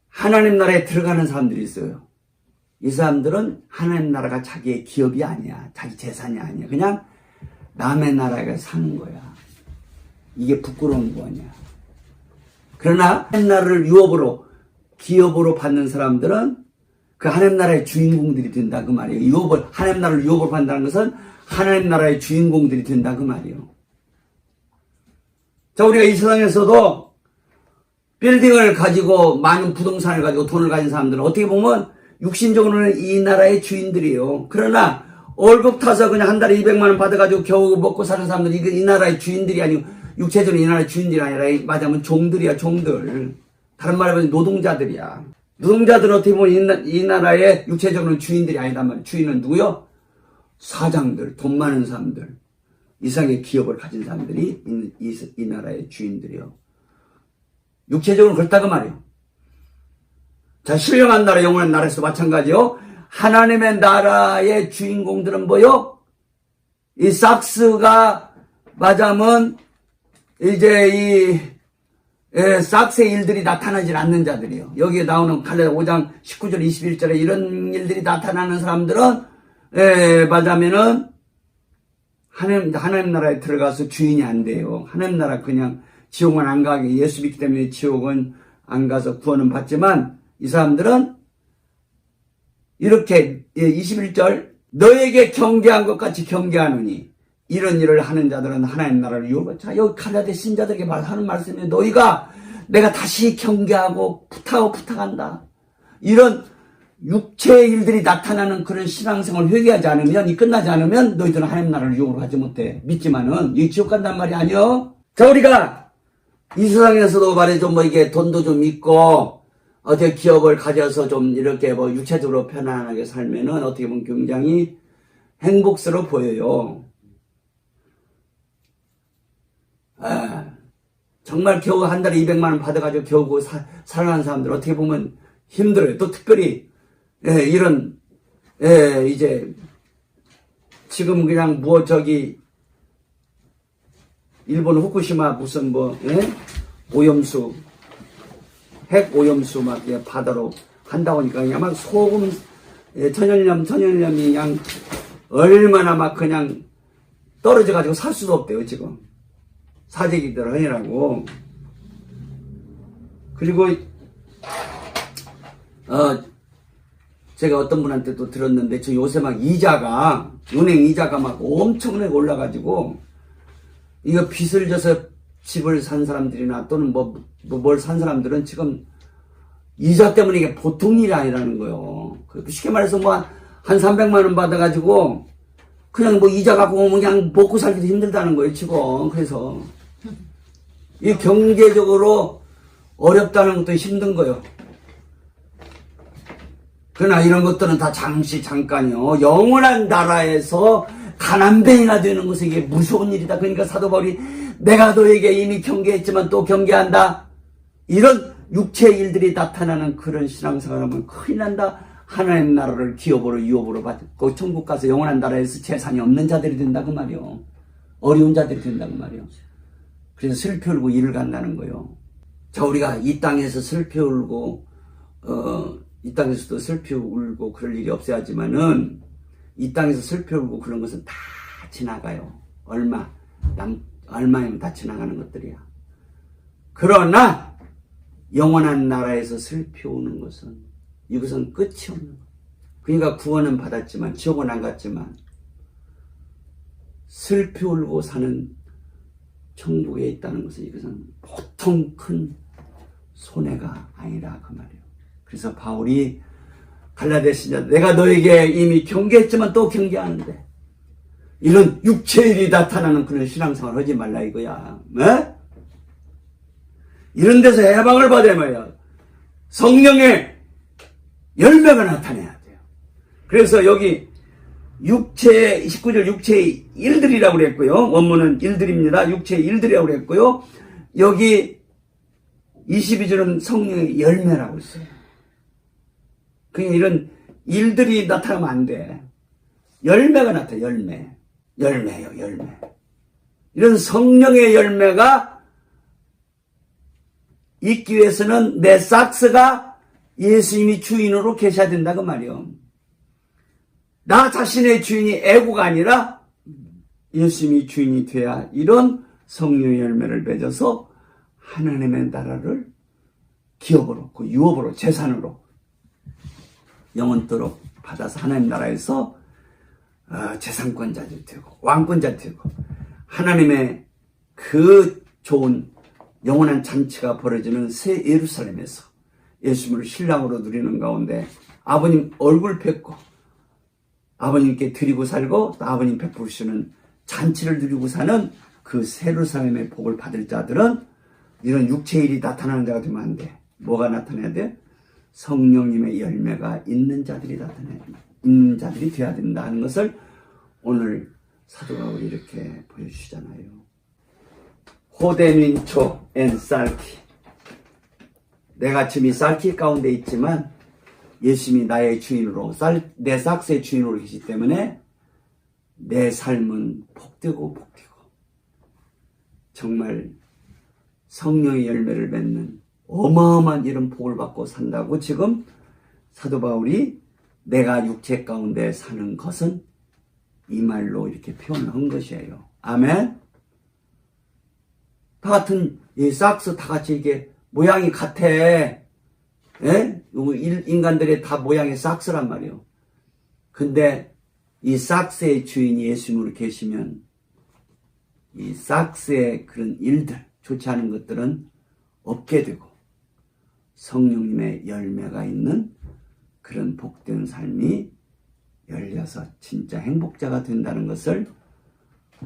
하나님 나라에 들어가는 사람들이 있어요. 이 사람들은 하나님 나라가 자기의 기업이 아니야. 자기 재산이 아니야. 그냥 남의 나라에 사는 거야. 이게 부끄러운 거 아니야. 그러나 하나님 나라를 유업으로, 기업으로 받는 사람들은 그 하나님 나라의 주인공들이 된다 그 말이에요. 하나님 나라를 유업으로 받는다는 것은 하나님 나라의 주인공들이 된다 그 말이에요. 자, 우리가 이 세상에서도 빌딩을 가지고 많은 부동산을 가지고 돈을 가진 사람들은 어떻게 보면 육신적으로는 이 나라의 주인들이에요. 그러나 월급 타서 그냥 한 달에 200만 원 받아가지고 겨우 먹고 사는 사람들이 이 나라의 주인들이 아니고 육체적으로 이 나라의 주인들이 아니라 말하자면 종들이야, 종들. 다른 말로 하면 노동자들이야. 노동자들은 어떻게 보면 이 나라의 육체적으로는 주인들이 아니단 말이에요. 주인은 누구요? 사장들, 돈 많은 사람들. 이상의 기업을 가진 사람들이 이 나라의 주인들이요. 육체적으로 그렇다고 말이에요. 자, 신령한 나라, 영원한 나라에서 마찬가지요. 하나님의 나라의 주인공들은 뭐요? 이 삭스가 맞으면 이제 삭스의 일들이 나타나질 않는 자들이요. 여기에 나오는 갈라디아 5장 19절 21절에 이런 일들이 나타나는 사람들은 맞으면은 하나님 나라에 들어가서 주인이 안 돼요. 하나님 나라 그냥 지옥은 안 가게, 예수 믿기 때문에 지옥은 안 가서 구원은 받지만 이 사람들은 이렇게 21절 너에게 경계한 것 같이 경계하느니 이런 일을 하는 자들은 하나님 나라를 유업을. 자, 여기 갈라디아 신자들에게 하는 말씀이 너희가 내가 다시 경계하고 부탁한다. 이런 육체의 일들이 나타나는 그런 신앙생활을 회개하지 않으면, 이 끝나지 않으면 너희들은 하나님 나라를 유업으로 하지 못해. 믿지만은 이 지옥 간단 말이 아니요. 자, 우리가 이 세상에서도 말이죠, 이게 돈도 좀 있고 어떻게 기업을 가져서 좀 이렇게 육체적으로 편안하게 살면은 어떻게 보면 굉장히 행복스러워 보여요. 정말 겨우 한 달에 200만 원 받아가지고 겨우 살아가는 사람들 어떻게 보면 힘들어요. 또 특별히 이제 지금 그냥 일본 후쿠시마 무슨 오염수, 핵 오염수 막 바다로 한다고 하니까 그냥 막 소금, 천연염이 그냥 얼마나 막 그냥 떨어져가지고 살 수도 없대요, 지금. 사재기들 하느라고. 그리고, 제가 어떤 분한테 또 들었는데, 저 요새 막 이자가, 은행 이자가 막 엄청나게 올라가지고, 이거 빚을 져서 집을 산 사람들이나 또는 뭘 산 사람들은 지금 이자 때문에 이게 보통 일이 아니라는 거예요. 쉽게 말해서 뭐 한 300만 원 받아가지고 그냥 뭐 이자 갖고 오면 그냥 먹고 살기도 힘들다는 거예요, 지금. 그래서 이 경제적으로 어렵다는 것도 힘든 거예요. 그러나 이런 것들은 다 잠깐이요. 영원한 나라에서 가난뱅이가 되는 것은 이게 무서운 일이다. 그러니까 사도 바울이 내가 너에게 이미 경계했지만 또 경계한다. 이런 육체의 일들이 나타나는 그런 신앙생활하면 큰일 난다. 하나님 나라를 기업으로 유업으로 받고 천국 가서 영원한 나라에서 재산이 없는 자들이 된다고 말이요. 어려운 자들이 된다고 말이요. 그래서 슬피 울고 일을 간다는 거요. 자, 우리가 이 땅에서 슬피 울고 이 땅에서도 슬피 울고 그럴 일이 없어야지만은 이 땅에서 슬피 울고 그런 것은 다 지나가요. 얼마이면 다 지나가는 것들이야. 그러나 영원한 나라에서 슬피 우는 것은 이것은 끝이 없는 거예요. 그러니까 구원은 받았지만 지옥은 안 갔지만 슬피 울고 사는 천국에 있다는 것은 이것은 보통 큰 손해가 아니라 그 말이에요. 그래서 바울이 갈라디아 신자 내가 너에게 이미 경계했지만 또 경계하는데 이런 육체일이 나타나는 그런 신앙생활 하지 말라 이거야. 네? 이런 데서 해방을 받아야 말이야. 성령의 열매가 나타나야 돼요. 그래서 여기 19절 육체의 일들이라고 그랬고요. 원문은 일들입니다. 육체의 일들이라고 그랬고요. 여기 22절은 성령의 열매라고 했어요. 그러니까 이런 일들이 나타나면 안 돼. 열매가 나타나, 열매예요, 열매. 이런 성령의 열매가 있기 위해서는 내 삭스가 예수님이 주인으로 계셔야 된다 그 말이요. 나 자신의 주인이 애고가 아니라 예수님이 주인이 돼야 이런 성령의 열매를 맺어서 하나님의 나라를 기업으로, 그 유업으로, 재산으로 영원토록 받아서 하나님 나라에서 재산권자들 되고 왕권자 되고 하나님의 그 좋은 영원한 잔치가 벌어지는 새 예루살렘에서 예수님을 신랑으로 누리는 가운데 아버님 얼굴 뵙고 아버님께 드리고 살고 또 아버님 베푸시는 잔치를 누리고 사는 그 새 예루살렘의 복을 받을 자들은 이런 육체일이 나타나는 자가 되면 안 돼. 뭐가 나타나야 돼? 성령님의 열매가 있는 자들이 나타나야 돼. 있는 자들이 되어야 된다는 것을 오늘 사도 바울이 이렇게 보여주시잖아요. 호데민초 앤 살키. 내가 지금 이 살키 가운데 있지만 예수님이 나의 주인으로 내 삭스의 주인으로 계시기 때문에 내 삶은 복되고 정말 성령의 열매를 맺는 어마어마한 이런 복을 받고 산다고 지금 사도 바울이 내가 육체 가운데 사는 것은 이 말로 이렇게 표현한 것이에요. 아멘. 다 같은 이 삭스 다 같이 이게 모양이 같아. 예? 인간들의 다 모양이 삭스란 말이에요. 근데 이 삭스의 주인이 예수님으로 계시면 이 삭스의 그런 일들, 좋지 않은 것들은 없게 되고 성령님의 열매가 있는 그런 복된 삶이 열려서 진짜 행복자가 된다는 것을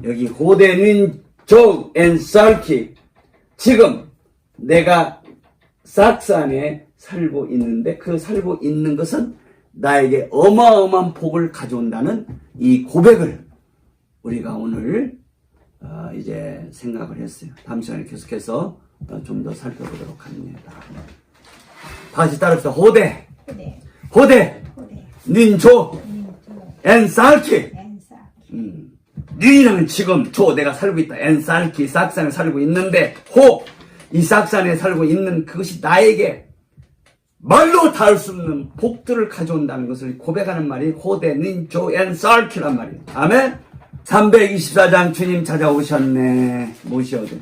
여기 호데는 족앤 살키 지금 내가 삭스 안에 살고 있는데 그 살고 있는 것은 나에게 어마어마한 복을 가져온다는 이 고백을 우리가 오늘 이제 생각을 했어요. 다음 시간에 계속해서 좀 더 살펴보도록 합니다. 다시 따라합시다. 호데 닌조 앤 살키. 닌은 지금 내가 살고 있다. 앤 살키 삭스 안에 살고 있는데 이 삭스 안에 살고 있는 그것이 나에게 말로 닿을 수 없는 복들을 가져온다는 것을 고백하는 말이 호데 닌조 앤 살키란 말이에요. 아멘. 324장 주님 찾아오셨네. 모셔도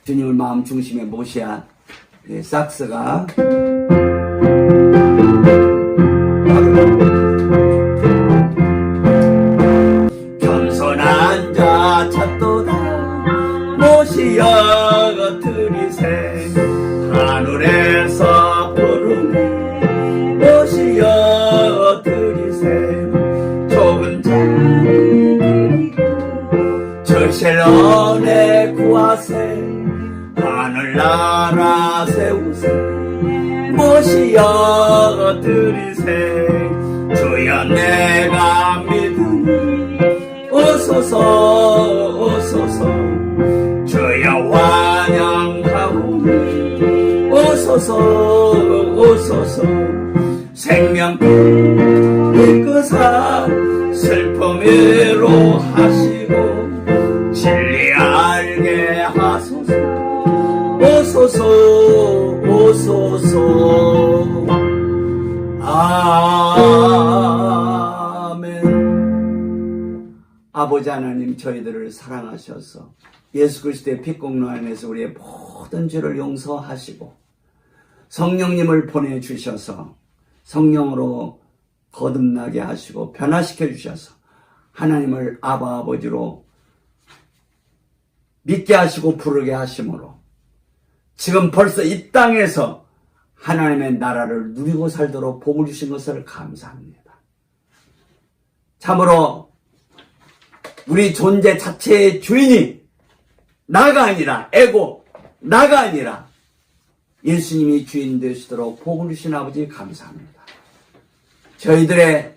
주님을 마음 중심에 모셔야 삭스가 연애 구하세 하늘나라 세우세 모시어 드리세 주여 내가 믿으니 오소서 오소서 주여 환영하오니 오소서 오소서 생명길 이끄사 슬픔 위로하시고 진리 알게 하소서 오소서 오소서 아멘. 아버지 하나님 저희들을 사랑하셔서 예수 그리스도의 피 공로 안에서 우리의 모든 죄를 용서하시고 성령님을 보내주셔서 성령으로 거듭나게 하시고 변화시켜 주셔서 하나님을 아바 아버지로 믿게 하시고 부르게 하심으로 지금 벌써 이 땅에서 하나님의 나라를 누리고 살도록 복을 주신 것을 감사합니다. 참으로 우리 존재 자체의 주인이 나가 아니라 에고 나가 아니라 예수님이 주인 되시도록 복을 주신 아버지 감사합니다. 저희들의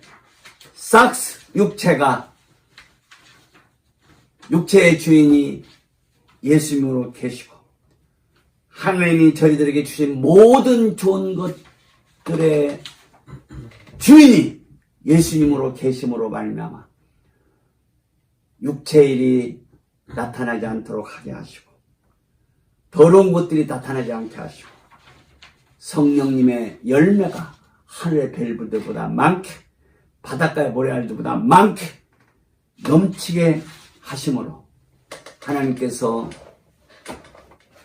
삭스 육체가 육체의 주인이 예수님으로 계시고 하나님이 저희들에게 주신 모든 좋은 것들의 주인이 예수님으로 계심으로 말미암아 육체의 일이 나타나지 않도록 하게 하시고 더러운 것들이 나타나지 않게 하시고 성령님의 열매가 하늘의 별들보다 많게 바닷가의 모래알들보다 많게 넘치게 하심으로 하나님께서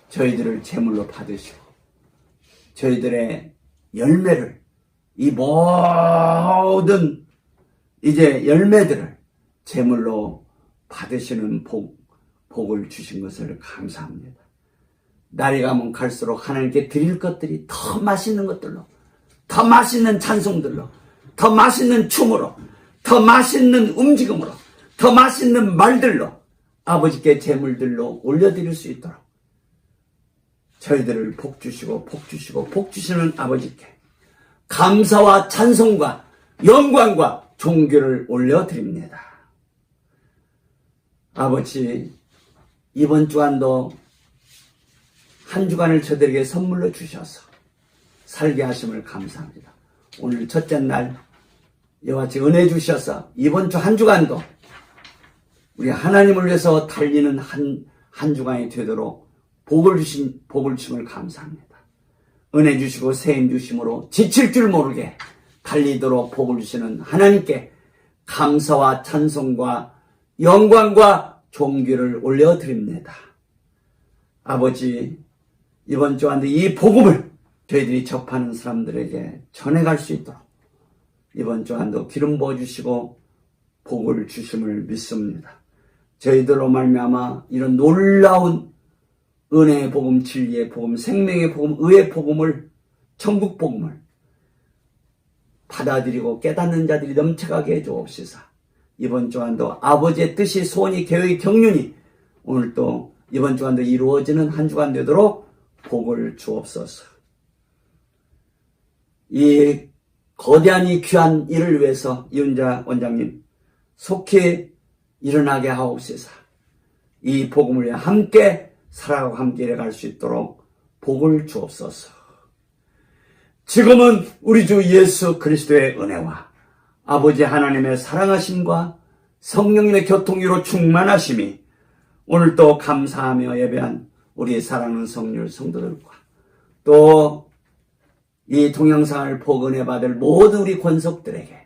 저희들을 제물로 받으시고 저희들의 열매를 이 모든 이제 열매들을 제물로 받으시는 복을 주신 것을 감사합니다. 날이 가면 갈수록 하나님께 드릴 것들이 더 맛있는 것들로 더 맛있는 찬송들로 더 맛있는 춤으로 더 맛있는 움직임으로 더 맛있는 말들로 아버지께 제물들로 올려드릴 수 있도록 저희들을 복 주시고 복 주시고 복 주시는 아버지께 감사와 찬송과 영광과 존귀를 올려드립니다. 아버지 이번 주간도 한 주간을 저들에게 선물로 주셔서 살게 하심을 감사합니다. 오늘 첫째 날 이와 같이 은혜 주셔서 이번 주 한 주간도 우리 하나님을 위해서 달리는 한 주간이 되도록 복을 주심을 감사합니다. 은혜 주시고 세임 주심으로 지칠 줄 모르게 달리도록 복을 주시는 하나님께 감사와 찬송과 영광과 존귀를 올려드립니다. 아버지 이번 주간도 이 복음을 저희들이 접하는 사람들에게 전해갈 수 있도록 이번 주간도 기름 부어주시고 복을 주심을 믿습니다. 저희들로 말미암아 이런 놀라운 은혜의 복음, 진리의 복음, 생명의 복음, 의의 복음을 천국 복음을 받아들이고 깨닫는 자들이 넘쳐가게 해주옵시사. 이번 주간도 아버지의 뜻이 소원이 계획이 경륜이 오늘 또 이번 주간도 이루어지는 한 주간 되도록 복을 주옵소서. 이 거대한 이 귀한 일을 위해서 이은자 원장님 속히 일어나게 하옵시사. 이 복음을 위해 함께 살아가고 함께 일해갈 수 있도록 복을 주옵소서. 지금은 우리 주 예수 그리스도의 은혜와 아버지 하나님의 사랑하심과 성령님의 교통으로 충만하심이 오늘도 감사하며 예배한 우리 사랑하는 성률 성도들과 또 이 동영상을 복은혜 받을 모든 우리 권속들에게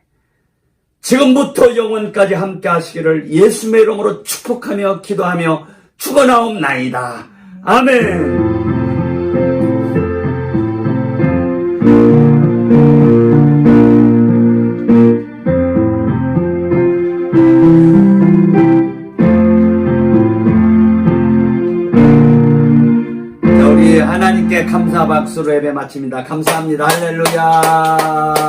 지금부터 영원까지 함께 하시기를 예수의 이름으로 축복하며 기도하며 축원하옵나이다. 아멘. 하나님께 감사 박수로 예배 마칩니다. 감사합니다. 할렐루야.